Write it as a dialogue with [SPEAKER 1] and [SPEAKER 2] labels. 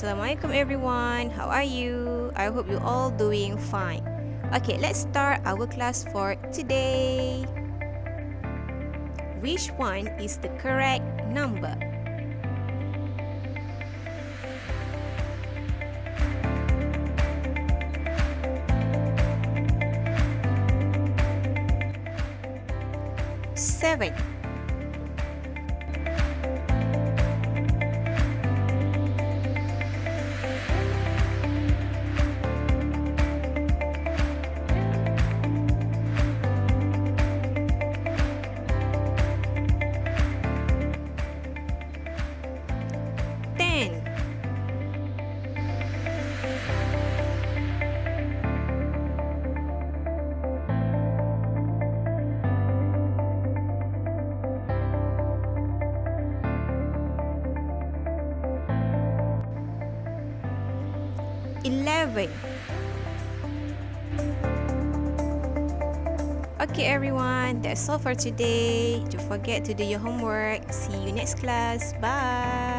[SPEAKER 1] Assalamualaikum everyone. How are you? I hope you all doing fine. Okay, let's start our class for today. Which one is the correct number? Seven. Eleven. Okay everyone, that's all for today. Don't forget to do your homework. See you next class. Bye.